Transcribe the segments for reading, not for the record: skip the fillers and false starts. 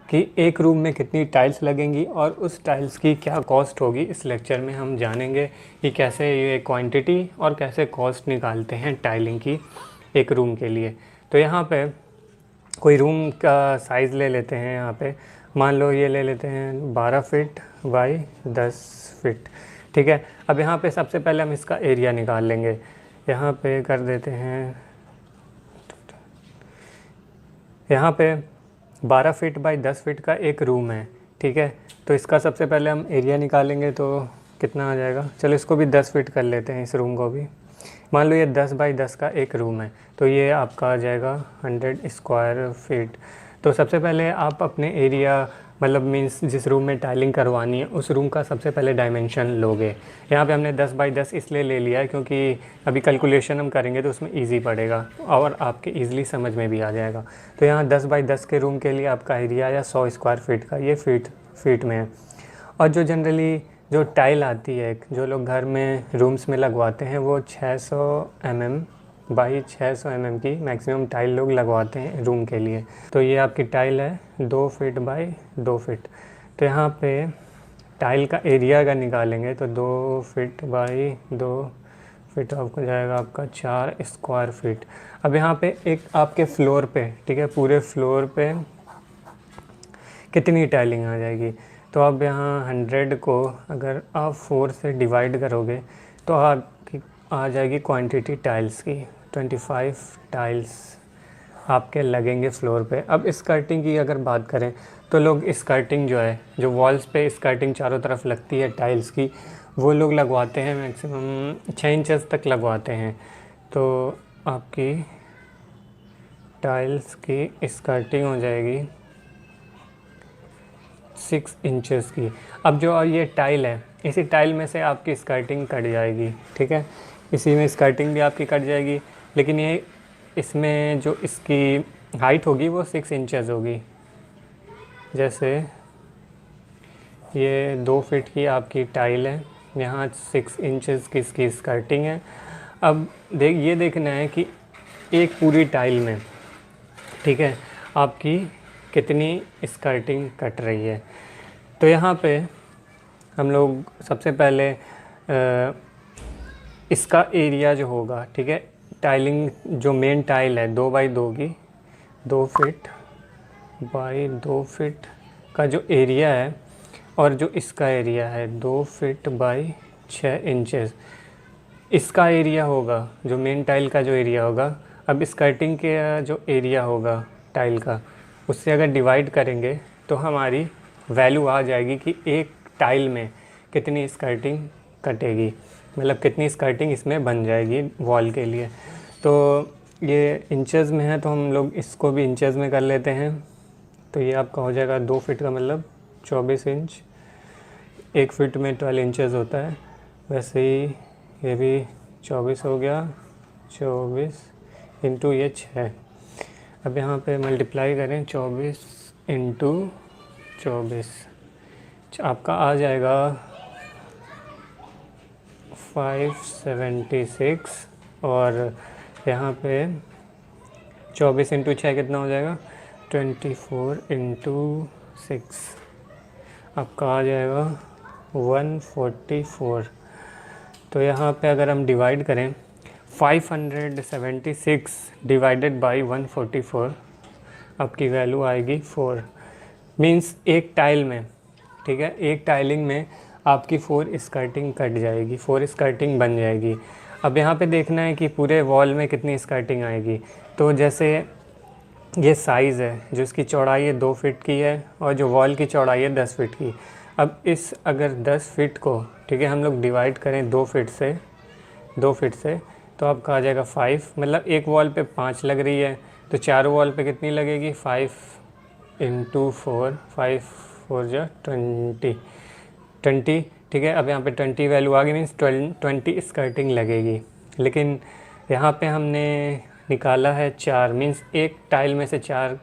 कि एक रूम में कितनी टाइल्स लगेंगी और उस टाइल्स की क्या कॉस्ट होगी। इस लेक्चर में हम जानेंगे कि कैसे ये क्वांटिटी और कैसे कॉस्ट निकालते हैं टाइलिंग की एक रूम के लिए। तो यहाँ पे कोई रूम का साइज़ ले लेते हैं। यहाँ पे मान लो ये ले लेते हैं 12 फीट बाई 10 फीट, ठीक है। अब यहाँ पे सबसे पहले हम इसका एरिया निकाल लेंगे। यहाँ पे कर देते हैं, यहाँ पे 12 फीट बाई 10 फीट का एक रूम है, ठीक है। तो इसका सबसे पहले हम एरिया निकालेंगे तो कितना आ जाएगा। चलो इसको भी 10 फीट कर लेते हैं, इस रूम को भी। मान लो ये 10 बाई 10 का एक रूम है, तो ये आपका आ जाएगा 100 स्क्वायर फीट। तो सबसे पहले आप अपने एरिया मतलब मीन्स जिस रूम में टाइलिंग करवानी है उस रूम का सबसे पहले डायमेंशन लोगे। यहाँ पे हमने 10 बाई 10 इसलिए ले लिया है क्योंकि अभी कैलकुलेशन हम करेंगे तो उसमें इजी पड़ेगा और आपके इजीली समझ में भी आ जाएगा। तो यहाँ 10 बाई 10 के रूम के लिए आपका एरिया या 100 स्क्वायर फीट का, ये फीट में है। और जो जनरली जो टाइल आती है जो लोग घर में रूम्स में लगवाते हैं वो 600 mm बाई 600 mm की मैक्सिमम टाइल लोग लगवाते हैं रूम के लिए। तो ये आपकी टाइल है 2 फीट बाई 2 फीट। तो यहाँ पे टाइल का एरिया अगर निकालेंगे तो 2 फीट बाई 2 फीट आपको जाएगा आपका 4 स्क्वायर फीट। अब यहाँ पे एक आपके फ्लोर पे, ठीक है, पूरे फ्लोर पे कितनी टाइलिंग आ जाएगी। तो अब यहाँ 100 को अगर आप 4 से डिवाइड करोगे तो आपकी आ जाएगी क्वांटिटी टाइल्स की 25 टाइल्स आपके लगेंगे फ्लोर पे। अब स्कर्टिंग की अगर बात करें तो लोग स्कर्टिंग जो है, जो वॉल्स पे स्कर्टिंग चारों तरफ लगती है टाइल्स की, वो लोग लगवाते हैं मैक्सिमम 6 इंचेस तक लगवाते हैं। तो आपकी टाइल्स की स्कर्टिंग हो जाएगी 6 इंचेस की। अब जो ये टाइल है, इसी टाइल में से आपकी स्कर्टिंग कट जाएगी, ठीक है, इसी में स्कर्टिंग भी आपकी कट जाएगी। लेकिन ये इसमें जो इसकी हाइट होगी वो 6 इंचेस होगी। जैसे ये 2 फीट की आपकी टाइल है, यहाँ 6 इंचेस की इसकी स्कर्टिंग है। अब ये देखना है कि एक पूरी टाइल में, ठीक है, आपकी कितनी स्कर्टिंग कट रही है। तो यहाँ पे हम लोग सबसे पहले इसका एरिया जो होगा, ठीक है, टाइलिंग जो मेन टाइल है 2 बाई 2 की, 2 फीट बाई 2 फीट का जो एरिया है और जो इसका एरिया है 2 फीट बाई 6 इंचेस, इसका एरिया होगा जो मेन टाइल का जो एरिया होगा। अब स्कर्टिंग के जो एरिया होगा टाइल का, उससे अगर डिवाइड करेंगे तो हमारी वैल्यू आ जाएगी कि एक टाइल में कितनी स्कर्टिंग कटेगी, मतलब कितनी स्कर्टिंग इसमें बन जाएगी वॉल के लिए। तो ये इंचेस में है तो हम लोग इसको भी इंचेस में कर लेते हैं। तो ये आपका हो जाएगा 2 फीट का मतलब 24 इंच, 1 फीट में 12 इंचेस होता है, वैसे ही ये भी 24 हो गया, 24 इंटू ये 6। अब यहाँ पे मल्टीप्लाई करें 24 इंटू 24, आपका आ जाएगा 576। और यहाँ पे 24 इंटू 6 कितना हो जाएगा 24 इंटू 6, आपका आ जाएगा 144। तो यहाँ पे अगर हम डिवाइड करें 576 डिवाइडेड बाई 144, आपकी वैल्यू आएगी 4। मीन्स एक टाइल में, ठीक है, एक टाइलिंग में आपकी 4 स्कर्टिंग कट जाएगी, 4 स्कर्टिंग बन जाएगी। अब यहाँ पे देखना है कि पूरे वॉल में कितनी स्कर्टिंग आएगी। तो जैसे ये साइज़ है, जो इसकी चौड़ाई है 2 फीट की है और जो वॉल की चौड़ाई है 10 फीट की। अब इस अगर 10 फीट को, ठीक है, हम लोग डिवाइड करें 2 फीट से तो आपका आ जाएगा 5, मतलब एक वॉल पे 5 लग रही है तो चारों वॉल पे कितनी लगेगी 5 इंटू 4, 5 4 जा 20, ठीक है। अब यहाँ पे 20 वैल्यू आ गई, मीन्स 20 स्कर्टिंग लगेगी। लेकिन यहाँ पे हमने निकाला है 4, मीन्स एक टाइल में से 4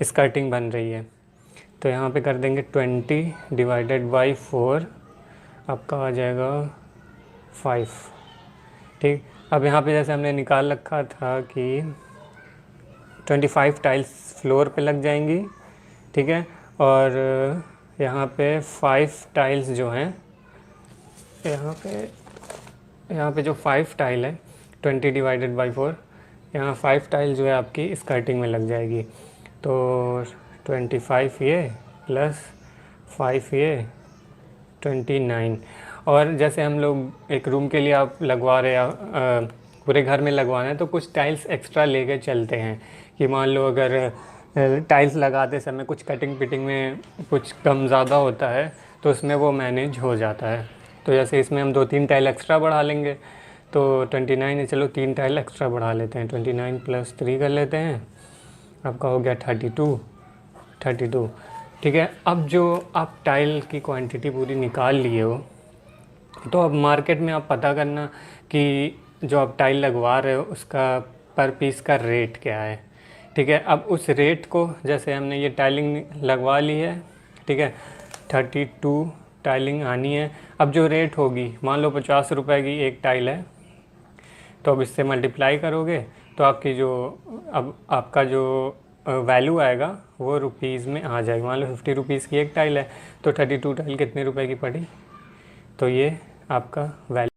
स्कर्टिंग बन रही है। तो यहाँ पे कर देंगे 20 डिवाइडेड बाई 4, आपका आ जाएगा 5, ठीक। अब यहाँ पे जैसे हमने निकाल रखा था कि 25 टाइल्स फ्लोर पे लग जाएंगी, ठीक है। और यहाँ पे 5 टाइल्स जो हैं, यहाँ पे जो 5 टाइल है 20 डिवाइडेड बाई 4, यहाँ 5 टाइल जो है आपकी स्कर्टिंग में लग जाएगी। तो 25 ये प्लस 5 ये 29। और जैसे हम लोग एक रूम के लिए आप लगवा रहे हैं, पूरे घर में लगवाना है, तो कुछ टाइल्स एक्स्ट्रा लेके चलते हैं कि मान लो अगर टाइल्स लगाते समय कुछ कटिंग पिटिंग में कुछ कम ज़्यादा होता है तो उसमें वो मैनेज हो जाता है। तो जैसे इसमें हम 2-3 टाइल एक्स्ट्रा बढ़ा लेंगे, तो 29 है, चलो 3 टाइल एक्स्ट्रा बढ़ा लेते हैं, 29 + 3 कर लेते हैं, आपका हो गया 32। ठीक है। अब जो आप टाइल की क्वांटिटी पूरी निकाल लिए हो, तो अब मार्केट में आप पता करना कि जो आप टाइल लगवा रहे हो उसका पर पीस का रेट क्या है, ठीक है। अब उस रेट को, जैसे हमने ये टाइलिंग लगवा ली है, ठीक है, 32 टाइलिंग आनी है। अब जो रेट होगी, मान लो 50 रुपए की एक टाइल है, तो अब इससे मल्टीप्लाई करोगे तो आपकी जो, अब आपका जो वैल्यू आएगा वो रुपीज़ में आ जाएगा। मान लो 50 रुपीज़ की एक टाइल है, तो 32 टाइल कितने रुपए की पड़ी, तो ये आपका वैल्यू